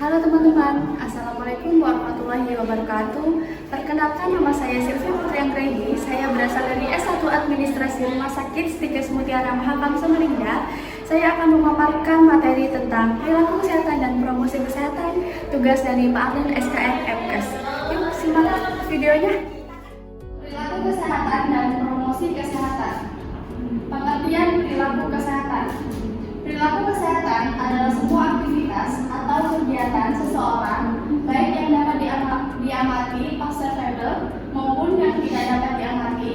Halo teman-teman, Assalamualaikum warahmatullahi wabarakatuh. Perkenalkan, nama saya Sylvia Putri Anggraini. Saya berasal dari S1 Administrasi Rumah Sakit Stikes Mutiara Mahakam Samarinda. Saya akan memaparkan materi tentang perilaku kesehatan dan promosi kesehatan, tugas dari Pak Arlen SKM MKes. Yuk simak videonya. Perilaku kesehatan dan promosi kesehatan. Pengertian perilaku kesehatan. Perilaku kesehatan adalah semua aktivitas atau kegiatan seseorang, baik yang dapat diamati observable maupun yang tidak dapat diamati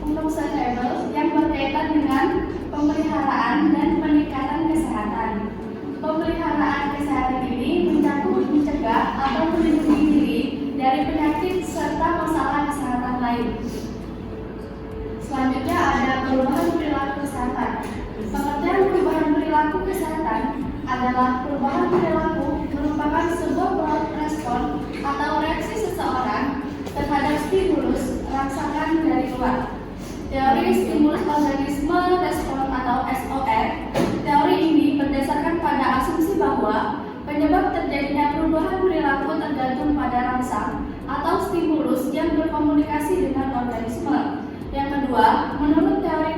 unobservable, yang berkaitan dengan pemeliharaan dan peningkatan kesehatan. Pemeliharaan kesehatan ini mencakup mencegah atau melindungi diri dari penyakit serta masalah kesehatan lain. Selanjutnya ada perubahan perilaku kesehatan. Pengertian perubahan perilaku kesehatan adalah perubahan perilaku merupakan sebuah respon atau reaksi seseorang terhadap stimulus rangsangan dari luar. Teori stimulus organisme respon atau SOR. Teori ini berdasarkan pada asumsi bahwa penyebab terjadinya perubahan perilaku tergantung pada rangsang atau stimulus yang berkomunikasi dengan organisme. Yang kedua, menurut teori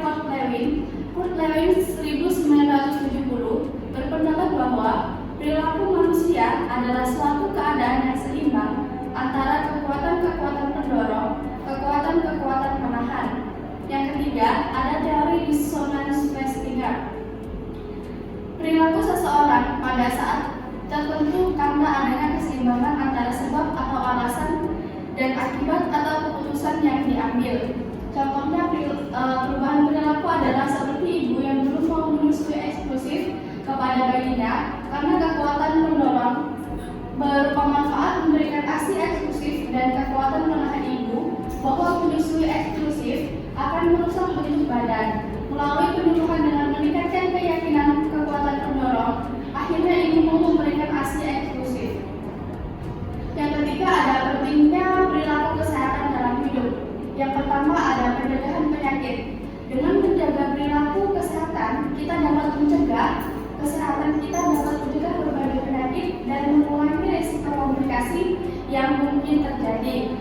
Kurt Lewin 1970 berpendapat bahwa perilaku manusia adalah suatu keadaan yang seimbang antara kekuatan-kekuatan pendorong, kekuatan-kekuatan penahan. Yang ketiga, ada teori dissonance Festinger. Perilaku seseorang pada saat tertentu karena adanya keseimbangan antara sebab atau alasan dan akibat atau keputusan yang diambil. Contohnya perubahan perilaku adalah seperti ibu yang dulu mau menyusui eksklusif kepada bayinya karena kekuatan pendorong berupa manfaat memberikan ASI eksklusif dan kekuatan menahan ibu bahwa menyusui eksklusif akan merusak bentuk badan. Melalui penyuluhan dengan meningkatkan keyakinan kekuatan pendorong, akhirnya ibu mau memberikan ASI eksklusif. Yang ketiga, ada pentingnya perilaku kesehatan dalam hidup. Yang pertama ada pencegahan penyakit. Dengan menjaga perilaku kesehatan, kita dapat mencegah berbagai penyakit dan mengurangi risiko komplikasi yang mungkin terjadi.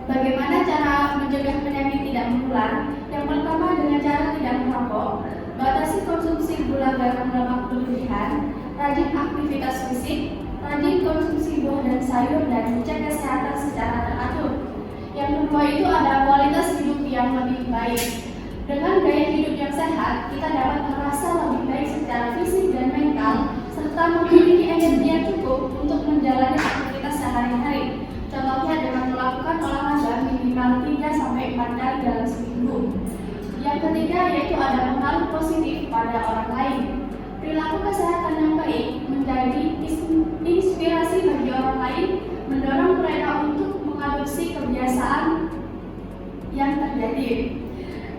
Bagaimana cara mencegah penyakit tidak menular? Yang pertama dengan cara tidak merokok, batasi konsumsi gula garam lemak berlebihan, rajin aktivitas fisik, rajin konsumsi buah dan sayur, dan cek kesehatan secara teratur. Yang kedua itu ada kualitas hidup yang lebih baik. Dengan gaya hidup yang sehat, kita dapat merasa lebih baik secara fisik dan mental, serta memiliki energi yang cukup untuk menjalani aktivitas sehari-hari. Contohnya dengan melakukan olahraga minimal 3-4 kali dalam seminggu. Yang ketiga yaitu ada pengaruh positif pada orang lain. Perilaku kesehatan yang baik menjadi inspirasi bagi orang lain, mendorong mereka untuk mengadopsi kebiasaan yang terjadi.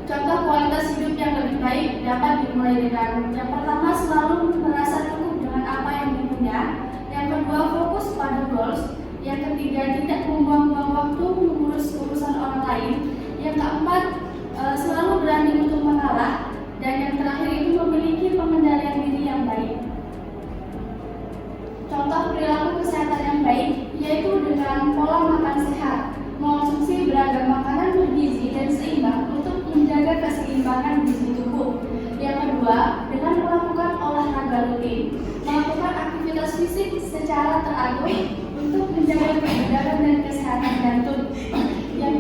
Contoh kualitas hidup yang lebih baik dapat dimulai dengan yang pertama, selalu merasa cukup dengan apa yang dipunya. Yang kedua, fokus pada goals. Yang ketiga, tidak membuang-buang waktu mengurus urusan orang lain. Yang keempat, selalu berani untuk mengalah. Dan yang terakhir itu memiliki pengendalian diri yang baik. Contoh perilaku kesehatan yang baik yaitu dengan pola makan sehat, mengonsumsi beragam makanan bergizi dan seimbang untuk menjaga keseimbangan gizi tubuh. Yang kedua, dengan melakukan olahraga rutin, melakukan aktivitas fisik secara teratur untuk menjaga kebugaran dan kesehatan jantung. Yang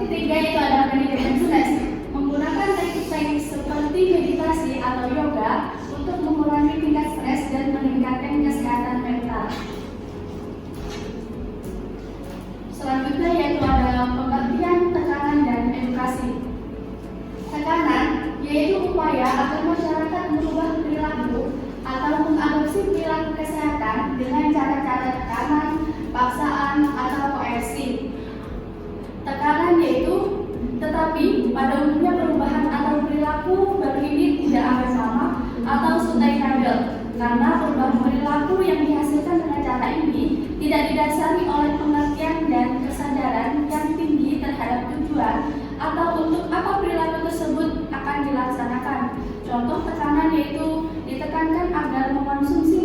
ketiga itu ada manajemen stres, menggunakan teknik-teknik seperti meditasi atau yoga untuk mengurangi tingkat stres dan meningkatkan kesehatan mental. Selanjutnya yaitu ada pengertian tekanan dan edukasi. Tekanan yaitu upaya agar masyarakat merubah perilaku atau mengadopsi perilaku kesehatan dengan cara-cara tekanan, paksaan, atau koersi. Tekanan yaitu tetapi pada umumnya perubahan atau perilaku baru ini tidak akan sama atau sustainable karena perubahan perilaku yang dihasilkan dengan cara ini tidak didasari oleh pengertian dan kesadaran yang tinggi terhadap tujuan atau untuk apa perilaku tersebut akan dilaksanakan. Contoh tekanan yaitu ditekankan agar mengonsumsi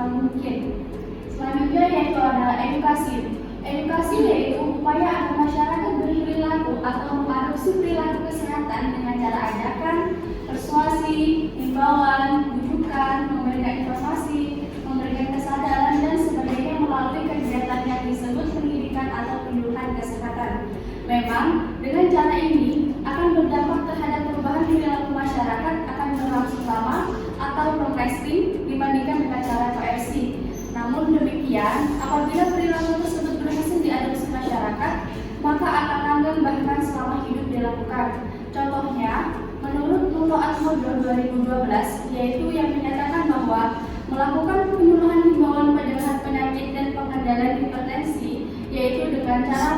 semaksimal mungkin. Selanjutnya yaitu adalah edukasi. Edukasi yaitu upaya agar masyarakat berperilaku atau mengadopsi perilaku kesehatan dengan cara ajakan, persuasi, himbauan, rujukan, memberikan informasi, memberikan kesadaran dan sebagainya melalui kegiatan yang disebut pendidikan atau penyuluhan kesehatan. Memang dengan cara ini akan berdampak terhadap perubahan perilaku masyarakat akan berlangsung lama atau long lasting dibandingkan dengan cara koersi. Namun demikian, apabila perilaku tersebut berhasil diadopsi masyarakat, maka akan langgeng bahkan selama hidup dilakukan. Contohnya, menurut Mutu Atmodel 2012, yaitu yang menyatakan bahwa melakukan penyuluhan himbauan pencegahan penyakit dan pengendalian hipertensi, yaitu dengan cara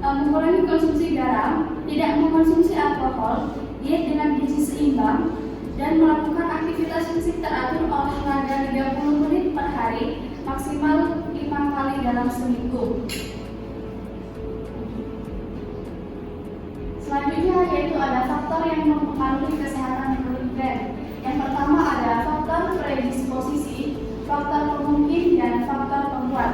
mengurangi konsumsi garam, tidak mengkonsumsi alkohol, diet dengan gizi seimbang, dan melakukan aktivitas fisik teratur olahraga 30 menit per hari, maksimal 5 kali dalam seminggu. Selanjutnya yaitu ada faktor yang mempengaruhi kesehatan primer. Yang pertama ada faktor predisposisi, faktor pemungkin, dan faktor penguat.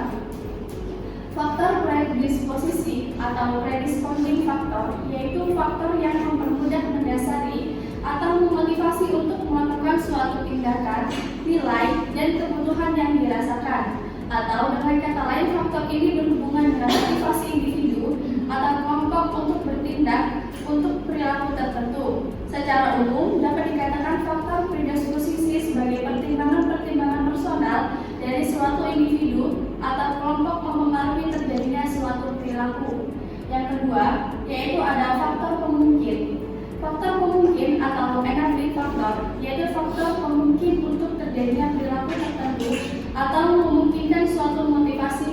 Faktor predisposisi atau predisposing factor yaitu faktor yang mempermudah mendasari atau memotivasi untuk melakukan suatu tindakan, nilai, dan kebutuhan yang dirasakan. Atau dengan kata lain, faktor ini berhubungan dengan motivasi individu atau kelompok untuk bertindak untuk perilaku tertentu. Secara umum dapat dikatakan faktor predisposisi sebagai pertimbangan-pertimbangan personal dari suatu individu atau kelompok mempengaruhi terjadinya suatu perilaku. Yang kedua, yaitu ada faktor pemungkin. Faktor pemungkin atau enabling factor yaitu faktor pemungkin untuk terjadinya perilaku tertentu atau memungkinkan suatu motivasi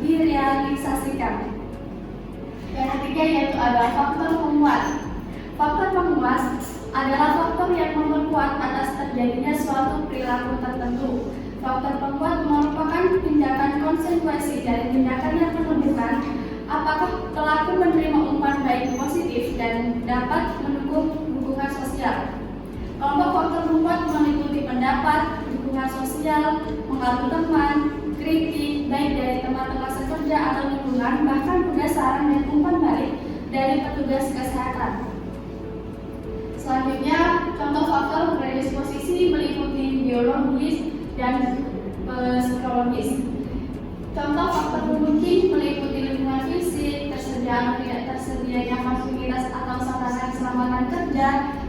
direalisasikan. Yang ketiga yaitu ada faktor penguat. Faktor penguat adalah faktor yang memperkuat atas terjadinya suatu perilaku tertentu. Faktor penguat merupakan tindakan konsekuensi dari tindakan yang menunjukkan apakah pelaku menerima umpan baik positif dan dapat mendukung hubungan sosial. Kelompok faktor penguat meliputi pendapat, dukungan sosial, pengaruh teman, kritik baik dari teman-teman sekerja atau lingkungan, bahkan juga saran dan umpan balik dari petugas kesehatan. Selanjutnya, contoh faktor predisposisi meliputi biologis dan psikologis. Contoh faktor pemungkin meliputi lingkungan fisik, tersediaan atau tidak tersedianya fasilitas atau sarana keselamatan kerja,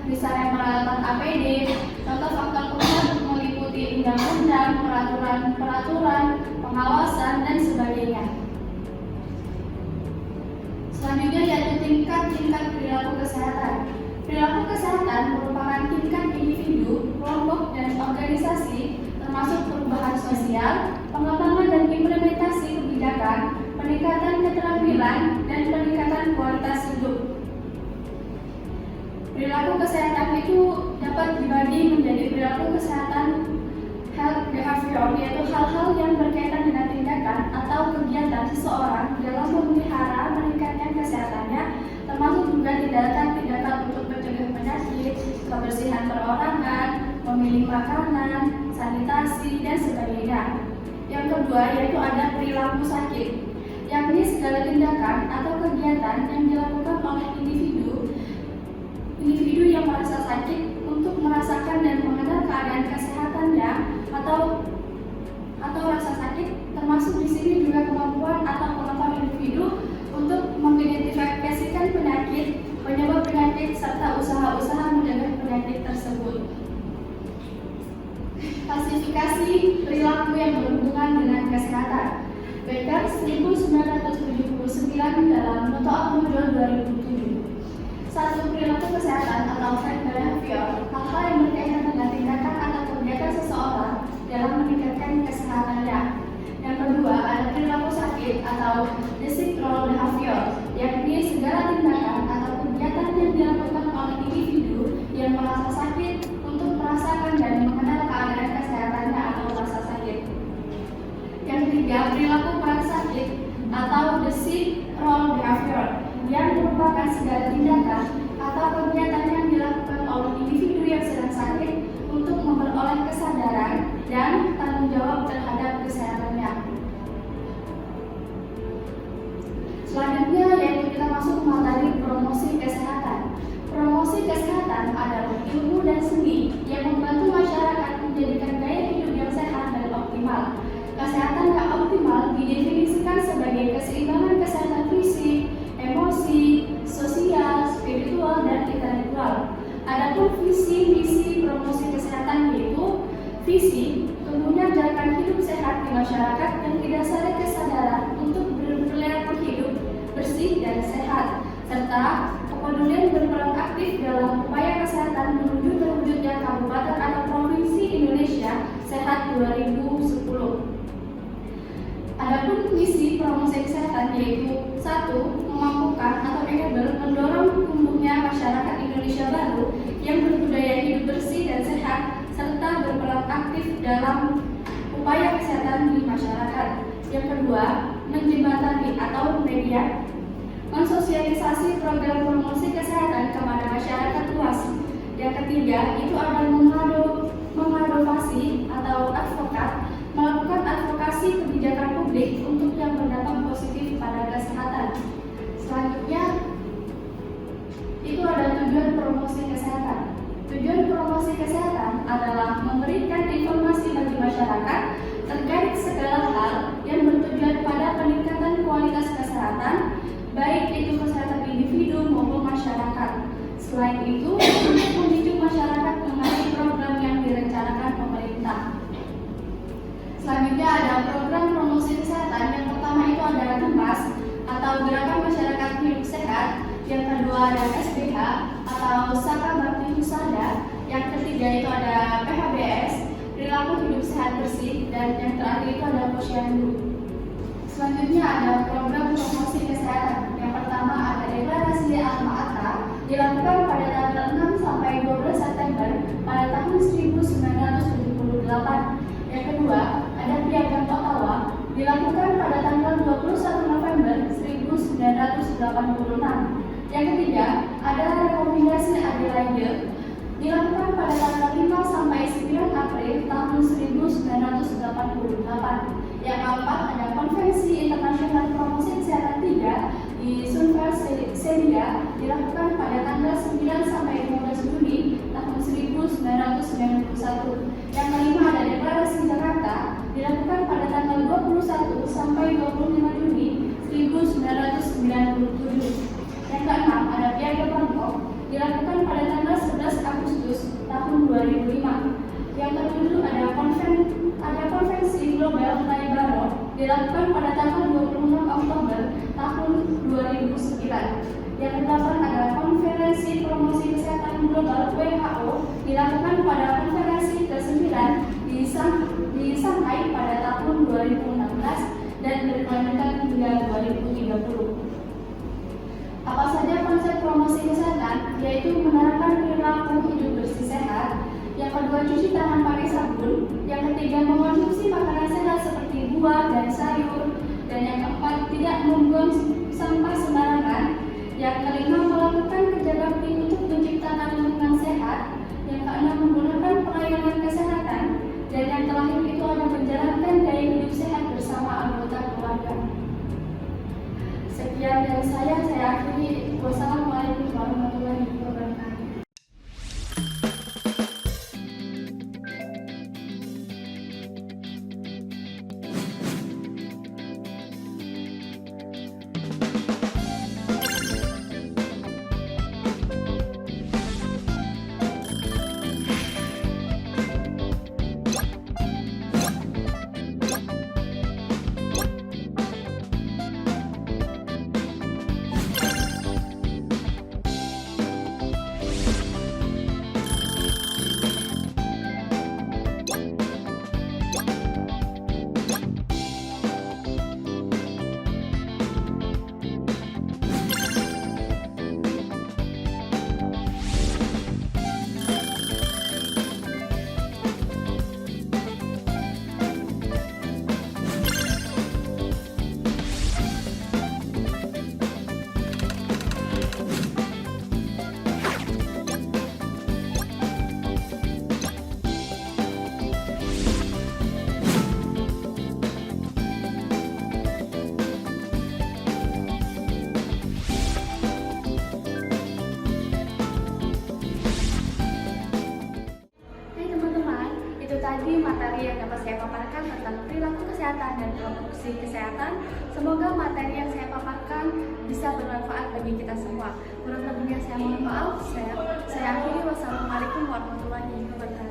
misalnya peralatan APD. Contoh faktor penguat meliputi undang-undang, peraturan, pengawasan, dan sebagainya. Selanjutnya yaitu tingkat perilaku kesehatan. Perilaku kesehatan merupakan tingkat individu, kelompok, dan organisasi, termasuk perubahan sosial, pengembangan dan implementasi kebijakan, peningkatan keterampilan, dan peningkatan kualitas hidup. Perilaku kesehatan itu dapat dibagi menjadi perilaku kesehatan health behavior, yaitu hal-hal yang berkaitan dengan tindakan atau kegiatan seseorang dalam memelihara meningkatkan kesehatannya, termasuk juga tindakan-tindakan untuk mencegah penyakit, kebersihan perorangan, memilih makanan, sanitasi, dan sebagainya. Yang kedua yaitu ada perilaku sakit, yakni segala tindakan atau kegiatan yang dilakukan oleh individu yang merasa sakit untuk merasakan dan mengenal keadaan kesehatannya atau rasa sakit, termasuk di sini juga kemampuan atau pengetahuan individu untuk mengidentifikasikan penyakit, penyebab penyakit, serta usaha-usaha mencegah penyakit tersebut. Klasifikasi perilaku yang berhubungan dengan kesehatan. Becker 1979 dalam Mutu Atmodel 2007. Satu, perilaku kesehatan atau health behavior, hal-hal yang berkaitan dengan tindakan atau kegiatan seseorang dalam meningkatkan kesehatannya. Yang kedua, ada perilaku sakit atau disease behavior, yakni segala tindakan atau kegiatan yang dilakukan oleh individu yang merasa sakit untuk merasakan dan mengenal keadaan kesehatannya atau rasa sakit. Yang ketiga, perilaku perang sakit atau disease behavior, yang merupakan segala tindakan atau kegiatan yang dilakukan oleh individu yang sedang sakit untuk memperoleh memperoleh kesadaran dan tanggung jawab terhadap kesehatannya. Selanjutnya yaitu kita masuk materi promosi kesehatan. Promosi kesehatan adalah ilmu dan seni yang membantu masyarakat menjadikan gaya hidup yang sehat dan optimal. Kesehatan yang optimal didefinisikan sebagai keseimbangan kesehatan fisik, emosi, sosial, spiritual, dan intelektual. Adapun visi misi promosi kesehatan yaitu visi menjalankan hidup sehat di masyarakat yang didasari kesadaran untuk berperilaku hidup bersih dan sehat, serta kepedulian berperan aktif dalam upaya kesehatan menuju terwujudnya Kabupaten atau Provinsi Indonesia Sehat 2010. Adapun misi promosi kesehatan yaitu 1. Memampukan atau enable mendorong tumbuhnya masyarakat Indonesia baru yang berbudaya hidup bersih dan sehat serta berperan aktif dalam upaya kesehatan di masyarakat. Yang kedua, menjembatani atau media mensosialisasi program promosi kesehatan kepada masyarakat luas. Yang ketiga, itu adalah mengadvokasi atau advokat, melakukan advokasi kebijakan publik untuk yang berdampak positif pada kesehatan. Selanjutnya, itu ada tujuan promosi kesehatan. Tujuan promosi kesehatan adalah memberikan informasi bagi masyarakat terkait segala hal yang bertujuan pada peningkatan kualitas kesehatan, baik itu kesehatan individu maupun masyarakat. Selain itu, untuk memicu masyarakat mengenai program yang direncanakan pemerintah. Selanjutnya ada program promosi kesehatan. Yang pertama itu ada GEMAS atau Gerakan Masyarakat Hidup Sehat. Yang kedua ada SBH atau Saka Bakti Husada. Yang ketiga itu ada PHBS, Perilaku Hidup Sehat Bersih, dan yang terakhir itu ada Posyandu. Selanjutnya ada program promosi kesehatan. Yang pertama ada deklarasi Al-Ma'ata dilakukan pada tanggal 6 sampai 12 September pada tahun 1978. Yang kedua ada Piagam Ottawa dilakukan pada tanggal 21 November 1986. Yang ketiga ada Rekomendasi Adelaide dilakukan pada tanggal 5 sampai 9 April tahun 1988. Yang keempat ada Konvensi Internasional Promosi Kesehatan 3 di Sunter Serbia dilakukan pada tanggal 9 sampai 15 Juni tahun 1991. Yang kelima ada Deklarasi Jakarta dilakukan pada tanggal 21 sampai 25 Juni 1997. Yang keenam ada Piagam Bangkok dilakukan pada tanggal 11 Agustus tahun 2005. Yang ketujuh ada Konvensi Global Laibaro dilakukan pada tanggal 26 Oktober tahun 2009. Yang kedelapan ada Konferensi Promosi Kesehatan Global WHO dilakukan pada konferensi ke-9 di Shanghai pada tahun 2016 dan berkelanjutan hingga 2030. Apa saja konsep promosi kesehatan? Yaitu menerapkan perilaku hidup bersih sehat. Yang kedua, cuci tangan pakai sabun. Yang ketiga, mengonsumsi makanan sehat seperti buah dan sayur. Dan yang keempat, tidak membuang sampah sembarangan. Yang kelima, melakukan kerja bakti untuk menciptakan lingkungan sehat. Yang keenam, menggunakan pelayanan kesehatan. Dan yang terakhir itu ada menjalankan gaya hidup sehat bersama anggota keluarga. Sekian dari saya akhiri. Wassalamualaikum warahmatullahi wabarakatuh. paparkan tentang perilaku kesehatan dan promosi kesehatan. Semoga materi yang saya paparkan bisa bermanfaat bagi kita semua. Kurang lebihnya saya mohon maaf. Saya akhiri. Wassalamualaikum warahmatullahi wabarakatuh.